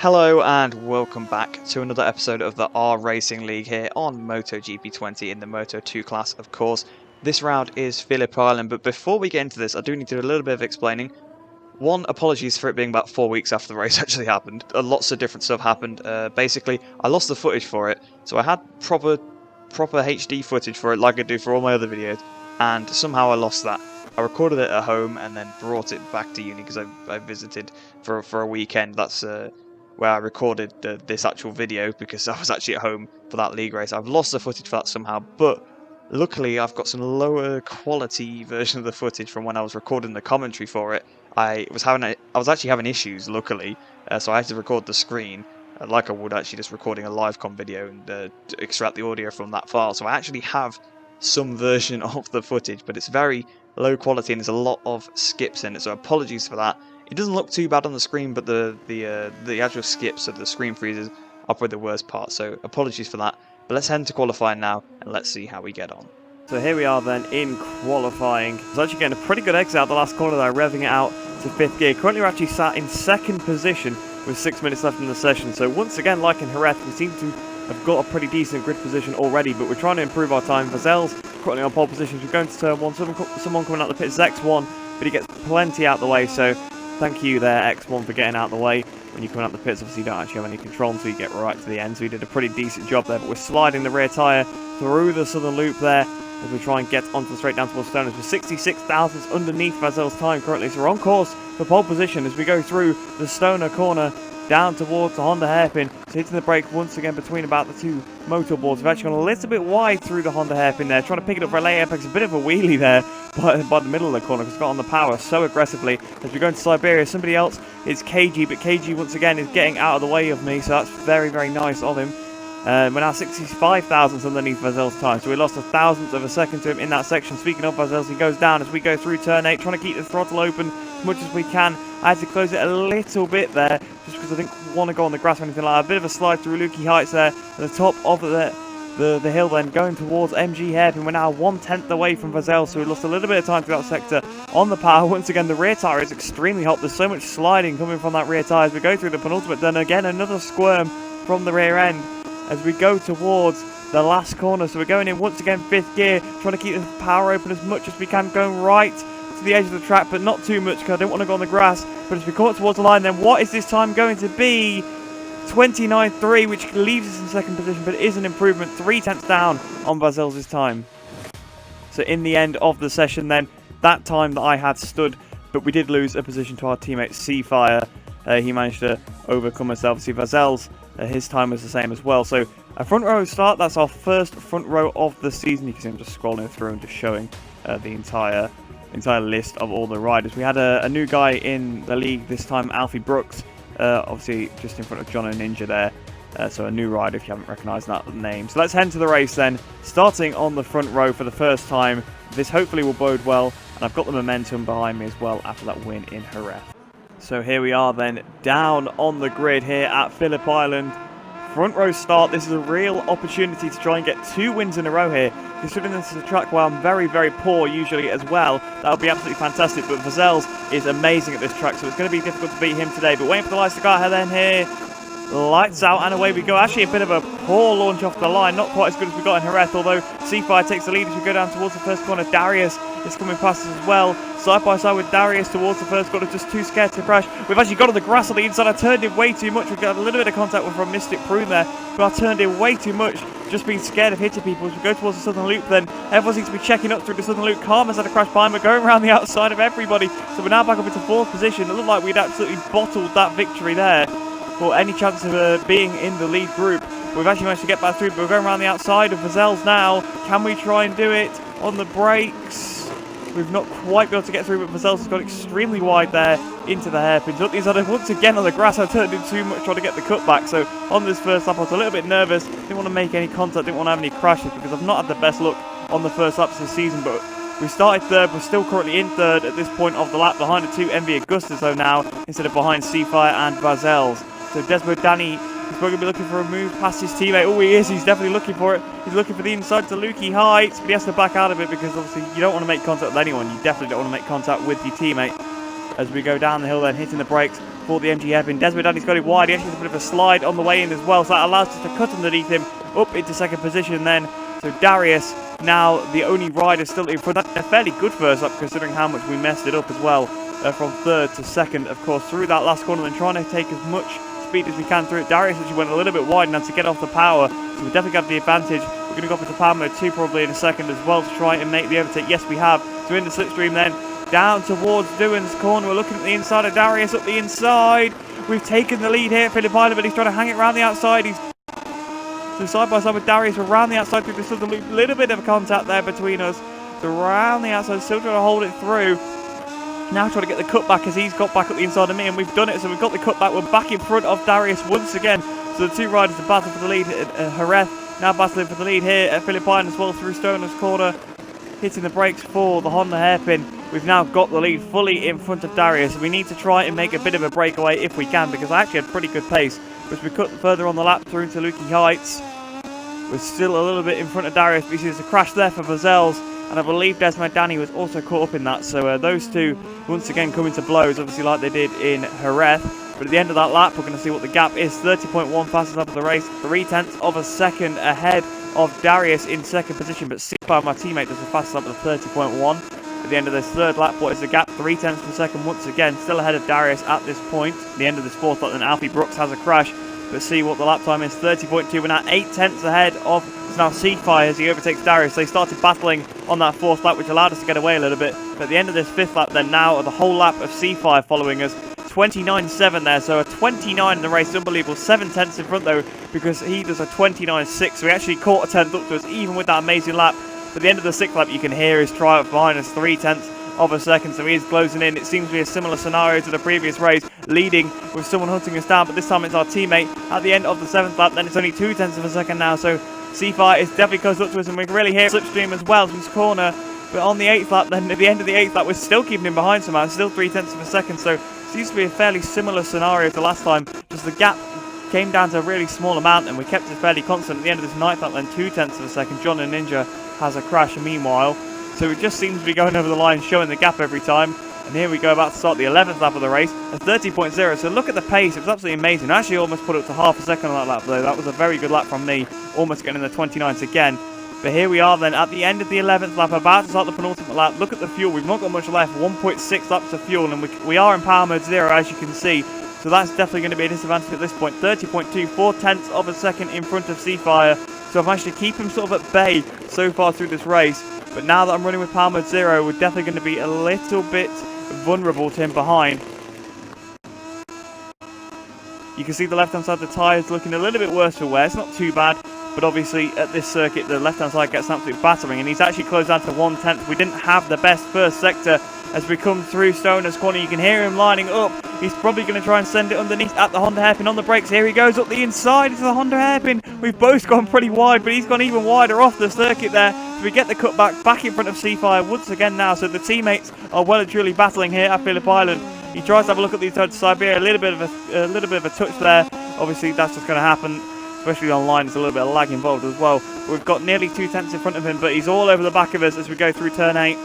Hello and welcome back to another episode of the RRacing League here on MotoGP 20 in the Moto2 class, of course. This round is Phillip Island, but before we get into this, I do need to do a little bit of explaining. One, apologies for it being about 4 weeks after the race actually happened. Lots of different stuff happened. Basically, I lost the footage for it, so I had proper HD footage for it like I do for all my other videos, and somehow I lost that. I recorded it at home and then brought it back to uni because I visited for a weekend. That's where I recorded this actual video because I was actually at home for that league race. I've lost the footage for that somehow, but luckily I've got some lower quality version of the footage from when I was recording the commentary for it. I was actually having issues, luckily, so I had to record the screen like I would actually just recording a livecom video and extract the audio from that file. So I actually have some version of the footage, but it's very low quality and there's a lot of skips in it, so apologies for that. It doesn't look too bad on the screen, but the actual skips of the screen freezes are probably the worst part, so apologies for that. But let's head into qualifying now, and let's see how we get on. So here we are then in qualifying. I was actually getting a pretty good exit out the last corner there, revving it out to 5th gear. Currently we're actually sat in 2nd position with 6 minutes left in the session. So once again, like in Jerez, we seem to have got a pretty decent grid position already, but we're trying to improve our time. Vazel's currently on pole position. We're going to turn 1. Someone coming out the pits, X1, but he gets plenty out the way, so thank you there, X1, for getting out the way. When you come out the pits, obviously you don't actually have any control until you get right to the end, so he did a pretty decent job there, but we're sliding the rear tyre through the southern loop there as we try and get onto the straight down towards Stoners. We're 66 thousandths underneath Vazel's time currently, so we're on course for pole position as we go through the Stoner corner down towards the Honda hairpin. So hitting the brake once again between about the two motor boards. We've actually gone a little bit wide through the Honda hairpin there, trying to pick it up for late apex. A bit of a wheelie there by the middle of the corner because it's got on the power so aggressively. As we go into Siberia, somebody else is KG, but KG once again is getting out of the way of me, so that's very, very nice of him. We're now 65 thousandths underneath Vazel's time, so we lost a thousandth of a second to him in that section. Speaking of Vazel's, he goes down as we go through turn 8, trying to keep the throttle open as much as we can. I had to close it a little bit there, just because I didn't want to go on the grass or anything like that. A bit of a slide through Lukey Heights there, at the top of the hill then, going towards MG hairpin. We're now 1/10 away from Vazel, so we lost a little bit of time through that sector on the power. Once again, the rear tyre is extremely hot. There's so much sliding coming from that rear tyre as we go through the penultimate. Then again, another squirm from the rear end as we go towards the last corner. So we're going in once again 5th gear, trying to keep the power open as much as we can, going right to the edge of the track, but not too much because I don't want to go on the grass. But as we come up towards the line, then what is this time going to be? 29.3, which leaves us in 2nd position, but it is an improvement, 3/10 down on Vazel's time. So in the end of the session then, that time that I had stood, but we did lose a position to our teammate Seafire. He managed to overcome himself. See, Vazel's his time was the same as well. So a front row start, that's our first front row of the season. You can see I'm just scrolling through and just showing the entire list of all the riders. We had a new guy in the league this time, Alfie Brooks, obviously just in front of John and Ninja there. So a new rider if you haven't recognised that name. So let's head into the race then, starting on the front row for the first time. This hopefully will bode well, and I've got the momentum behind me as well after that win in Jerez. So here we are then, down on the grid here at Phillip Island. Front row start. This is a real opportunity to try and get 2 wins in a row here. Considering this is a track where I'm very, very poor usually as well, that would be absolutely fantastic. But Vazel's is amazing at this track, so it's going to be difficult to beat him today. But waiting for the lights to go out then here. Lights out and away we go. Actually a bit of a poor launch off the line, not quite as good as we got in Jerez, although Seafire takes the lead as we go down towards the first corner. Darius is coming past us as well, side by side with Darius towards the first corner, just too scared to crash. We've actually got on the grass on the inside. I turned in way too much. We got a little bit of contact with from Mystic Prune there, but I turned in way too much, just being scared of hitting people. As we go towards the southern loop then, everyone seems to be checking up through the southern loop. Karma's had a crash behind, but going around the outside of everybody, so we're now back up into 4th position. It looked like we'd absolutely bottled that victory there for any chance of being in the lead group. We've actually managed to get back through, but we're going around the outside of Vazel's now. Can we try and do it on the brakes? We've not quite been able to get through, but Vazel's has gone extremely wide there into the hairpins. Up the inside, once again on the grass, I turned in too much trying to get the cutback. So on this first lap, I was a little bit nervous. Didn't want to make any contact, didn't want to have any crashes because I've not had the best luck on the first laps this season. But we started 3rd, we're still currently in 3rd at this point of the lap, behind the 2 MV Augustas though now, instead of behind Seafire and Vazel's. So Desmo Danny is going to be looking for a move past his teammate. Oh, he is. He's definitely looking for it. He's looking for the inside to Lukey Heights, but he has to back out of it because obviously you don't want to make contact with anyone. You definitely don't want to make contact with your teammate. As we go down the hill then, hitting the brakes for the MG Hairpin. Desmond Danny's got it wide. He actually has a bit of a slide on the way in as well, so that allows us to cut underneath him up into second position then. So Darius, now the only rider still in front. That's a fairly good first lap considering how much we messed it up as well. From third to second, of course, through that last corner and trying to take as much speed as we can through it. Darius actually went a little bit wide now to get off the power, so we definitely got the advantage. We're going to go up into power mode 2 probably in a second as well to try and make the overtake. Yes, we have. So in the slipstream then, down towards Doohan's corner. We're looking at the inside of Darius up the inside. We've taken the lead here at Phillip Island, but he's trying to hang it around the outside. He's so side by side with Darius around the outside through the southern loop. A little bit of contact there between us. So around the outside, still trying to hold it through. Now trying to get the cutback as he's got back up the inside of me, and we've done it. So we've got the cutback. We're back in front of Darius once again. So the two riders are battling for the lead. Jerez now battling for the lead here at Phillip Island as well through Stoner's corner. Hitting the brakes for the Honda Hairpin. We've now got the lead fully in front of Darius. We need to try and make a bit of a breakaway if we can, because I actually had pretty good pace. As we cut further on the lap through to Lukey Heights, we're still a little bit in front of Darius. We see there's a crash there for Vazels, and I believe Desmond Danny was also caught up in that. So those two once again come into blows, obviously like they did in Jerez. But at the end of that lap, we're going to see what the gap is. 30.1 fastest lap of the race, 0.3 of a second ahead of Darius in second position. But Seapower, my teammate, does the fastest lap of 30.1. At the end of this third lap, what is the gap? 0.3 of a second once again, still ahead of Darius at this point. At the end of this fourth lap, then Alfie Brooks has a crash. But see what the lap time is, 30.2. We're now 0.8 ahead of now Seafire as he overtakes Darius. They started battling on that fourth lap, which allowed us to get away a little bit. But at the end of this fifth lap, then now the whole lap of Seafire following us. 29.7 there, so a 29 in the race, unbelievable. 0.7 in front though, because he does a 29.6. So he actually caught a 10th up to us, even with that amazing lap. But at the end of the sixth lap, you can hear his triumph behind us, 0.3 of a second, so he is closing in. It seems to be a similar scenario to the previous race, leading with someone hunting us down, but this time it's our teammate at the end of the seventh lap. Then it's only 0.2 of a second now, so Seafire is definitely close up to us, and we can really hear slipstream as well from his corner. But on the eighth lap, then at the end of the eighth lap, we're still keeping him behind somehow, still 0.3 of a second, so it seems to be a fairly similar scenario to last time, just the gap came down to a really small amount, and we kept it fairly constant. At the end of this ninth lap, then 0.2 of a second, John and Ninja has a crash meanwhile. So it just seems to be going over the line, showing the gap every time. And here we go, about to start the 11th lap of the race, a 30.0. So look at the pace, it was absolutely amazing. I actually almost put up to half a second on that lap though. That was a very good lap from me, almost getting in the 29s again. But here we are then at the end of the 11th lap, about to start the penultimate lap. Look at the fuel, we've not got much left, 1.6 laps of fuel, and we are in power mode 0 as you can see. So that's definitely going to be a disadvantage at this point. 30.2, 0.4 of a second in front of Seafire. So I've managed to keep him sort of at bay so far through this race. But now that I'm running with power mode 0, we're definitely going to be a little bit vulnerable to him behind. You can see the left-hand side of the tyres looking a little bit worse for wear. It's not too bad, but obviously at this circuit, the left-hand side gets an absolute battering, and he's actually closed down to 1/10. We didn't have the best first sector as we come through Stoner's corner. You can hear him lining up. He's probably going to try and send it underneath at the Honda Hairpin on the brakes. Here he goes up the inside into the Honda Hairpin. We've both gone pretty wide, but he's gone even wider off the circuit there. So we get the cutback back in front of Seafire once again now. So the teammates are well and truly battling here at Phillip Island. He tries to have a look at the inside to Siberia. A little bit of a touch there. Obviously that's just going to happen, especially online. There's a little bit of lag involved as well. We've got nearly 0.2 in front of him, but he's all over the back of us as we go through turn 8.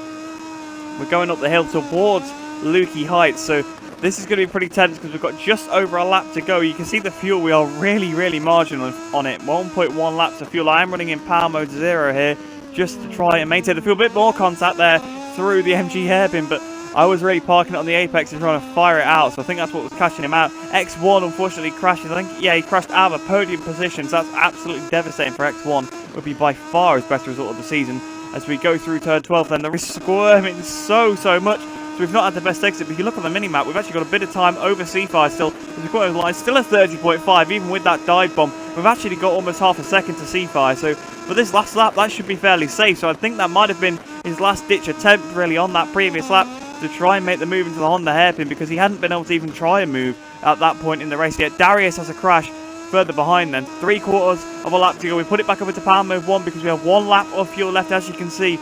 We're going up the hill towards Lukey Heights, so this is going to be pretty tense because we've got just over a lap to go. You can see the fuel, we are really marginal on it. 1.1 laps of fuel. I am running in power mode 0 here just to try and maintain the fuel. A bit more contact there through the MG Hairpin, but I was really parking it on the apex and trying to fire it out, so I think that's what was catching him out. X1 unfortunately crashes. I think, yeah, he crashed out of a podium position, so that's absolutely devastating for X1. It would be by far his best result of the season. As we go through turn 12, then they're squirming so much. So we've not had the best exit, but if you look on the mini-map, we've actually got a bit of time over Seafire still. As we've got over the line, still a 30.5, even with that dive bomb. We've actually got almost half a second to Seafire, so for this last lap, that should be fairly safe. So I think that might have been his last-ditch attempt, really, on that previous lap to try and make the move into the Honda Hairpin, because he hadn't been able to even try and move at that point in the race yet. Darius has a crash further behind then. 3/4 of a lap to go. We put it back up into power mode 1 because we have 1 lap of fuel left, as you can see.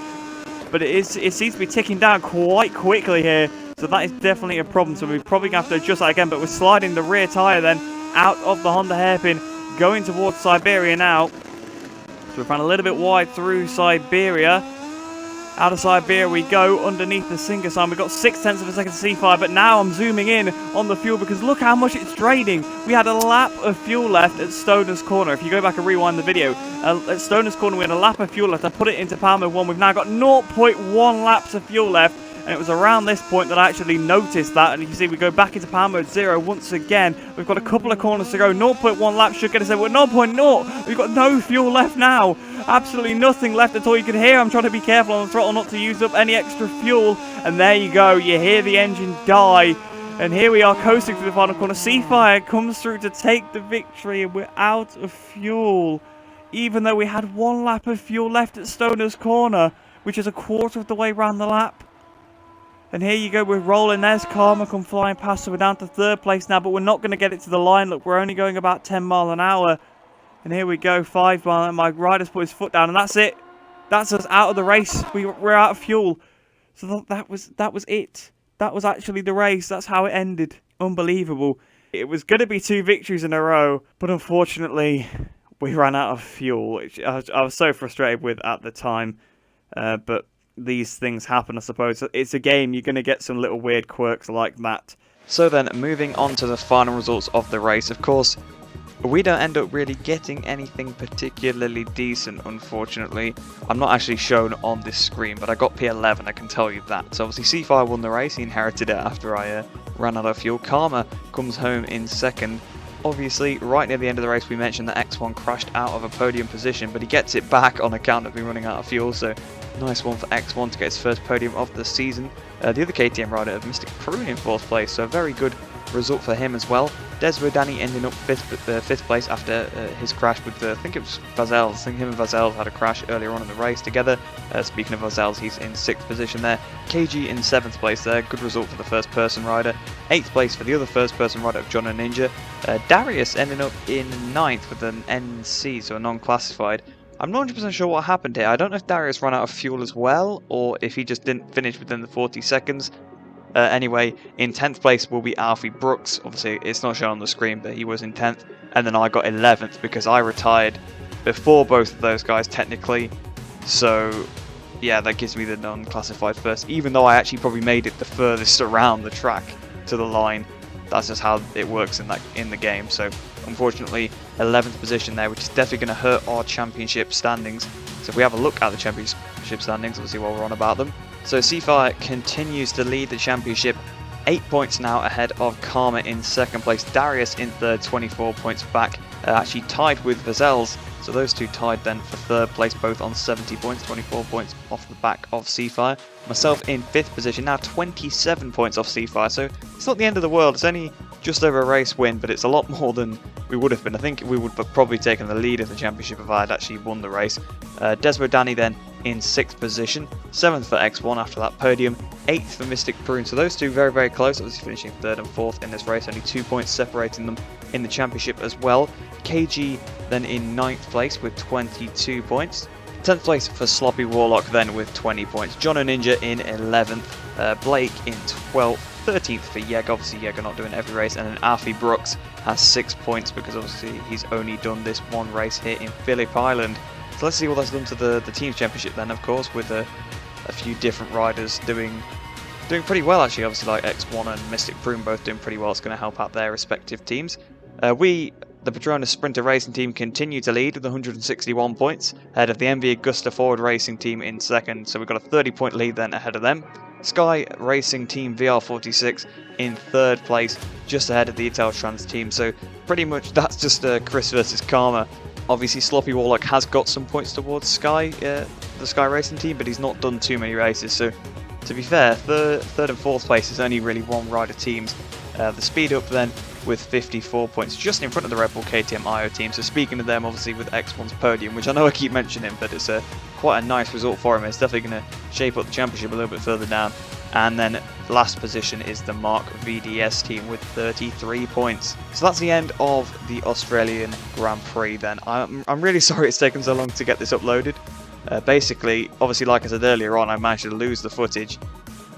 But it seems to be ticking down quite quickly here, so that is definitely a problem. So we're probably going to have to adjust that again, but we're sliding the rear tyre then out of the Honda Hairpin, going towards Siberia now. So we've run a little bit wide through Siberia. Out of sight, here we go underneath the sinker sign. We've got 0.6 of a second to C5, but now I'm zooming in on the fuel because look how much it's draining. We had a lap of fuel left at Stoner's Corner. If you go back and rewind the video, at Stoner's Corner we had a lap of fuel left. I put it into Palmer 1. We've now got 0.1 laps of fuel left. And it was around this point that I actually noticed that. And you can see we go back into power mode 0 once again. We've got a couple of corners to go. 0.1 laps should get us there. We're 0.0. We've got no fuel left now. Absolutely nothing left at all. You can hear I'm trying to be careful on the throttle not to use up any extra fuel. And there you go. You hear the engine die. And here we are coasting through the final corner. Seafire comes through to take the victory. And we're out of fuel. Even though we had 1 lap of fuel left at Stoner's Corner, which is a quarter of the way around the lap. And here you go, we're rolling. There's Karma come flying past, so we're down to 3rd place now, but we're not going to get it to the line. Look, we're only going about 10 mile an hour. And here we go, 5 mile, and my rider's put his foot down, and that's it. That's us out of the race. We're out of fuel. So that was it. That was actually the race. That's how it ended. Unbelievable. It was going to be 2 victories in a row, but unfortunately, we ran out of fuel, which I was so frustrated with at the time. But these things happen, I suppose. It's a game. You're going to get some little weird quirks like that. So then, moving on to the final results of the race, of course, we don't end up really getting anything particularly decent, unfortunately. I'm not actually shown on this screen, but I got P11, I can tell you that. So obviously C5 won the race, he inherited it after I ran out of fuel. Karma comes home in 2nd. Obviously, right near the end of the race, we mentioned that X1 crashed out of a podium position, but he gets it back on account of me running out of fuel, so nice one for X1 to get his first podium of the season. The other KTM rider of Mystic Prune in 4th place, so a very good result for him as well. Danny ending up 5th place after his crash with, I think it was Vazels. I think him and Vazels had a crash earlier on in the race together. Speaking of Vazels, he's in 6th position there. KG in 7th place there, good result for the first person rider. 8th place for the other first person rider of John and Ninja. Darius ending up in 9th with an NC, so a non-classified. I'm not 100% sure what happened here. I don't know if Darius ran out of fuel as well, or if he just didn't finish within the 40 seconds. Anyway, in 10th place will be Alfie Brooks. Obviously, it's not shown on the screen, but he was in 10th. And then I got 11th because I retired before both of those guys, technically. So, yeah, that gives me the non-classified first. Even though I actually probably made it the furthest around the track to the line. That's just how it works in the game. So, unfortunately, 11th position there, which is definitely going to hurt our championship standings. So if we have a look at the championship standings, obviously while we're on about them. So Seafire continues to lead the championship, 8 points now ahead of Karma in 2nd place. Darius in 3rd, 24 points back, actually tied with Vazels. So those two tied then for 3rd place, both on 70 points, 24 points off the back of Seafire. Myself in 5th position, now 27 points off Seafire. So it's not the end of the world. It's only just over a race win, but it's a lot more than we would have been. I think we would have probably taken the lead of the championship if I had actually won the race. Danny then in 6th position, 7th for X1 after that podium, 8th for Mystic Prune. So those two very, very close, obviously finishing 3rd and 4th in this race, only 2 points separating them in the championship as well. KG then in 9th place with 22 points. 10th place for Sloppy Warlock then with 20 points. John and Ninja in 11th, Blake in 12th, 13th for Yeg, obviously Yeg not doing every race, and then Alfie Brooks has 6 points because obviously he's only done this one race here in Phillip Island. So let's see what that's done to the team's championship then, of course, with a few different riders doing pretty well actually, obviously like X1 and Mystic Prune both doing pretty well. It's going to help out their respective teams. The Petronas Sprinter Racing Team continue to lead with 161 points, ahead of the MV Augusta Forward Racing Team in 2nd, so we've got a 30-point lead then ahead of them. Sky Racing Team VR46 in 3rd place, just ahead of the Italtrans team, so pretty much that's just Chris versus Karma. Obviously Sloppy Warlock has got some points towards Sky, the Sky Racing Team, but he's not done too many races, so to be fair, 3rd and 4th place is only really one rider teams. The speed up then with 54 points, just in front of the Red Bull KTM IO team. So speaking of them, obviously with X1's podium, which I know I keep mentioning, but it's quite a nice result for him. It's definitely going to shape up the championship a little bit further down. And then last position is the Mark VDS team with 33 points. So that's the end of the Australian Grand Prix then. I'm really sorry it's taken so long to get this uploaded. Basically, obviously like I said earlier on, I managed to lose the footage.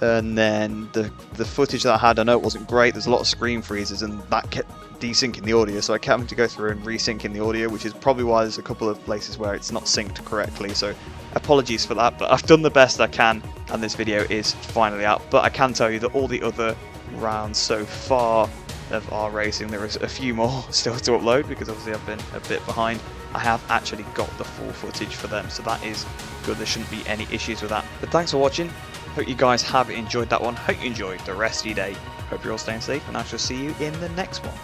And then the footage that I had, I know it wasn't great, there's a lot of screen freezes and that kept desyncing the audio, so I kept having to go through and resyncing the audio, which is probably why there's a couple of places where it's not synced correctly, so apologies for that, but I've done the best I can, and this video is finally out. But I can tell you that all the other rounds so far of RRacing, there is a few more still to upload, because obviously I've been a bit behind. I have actually got the full footage for them, so that is good. There shouldn't be any issues with that. But thanks for watching. Hope you guys have enjoyed that one. Hope you enjoyed the rest of your day. Hope you're all staying safe, and I shall see you in the next one.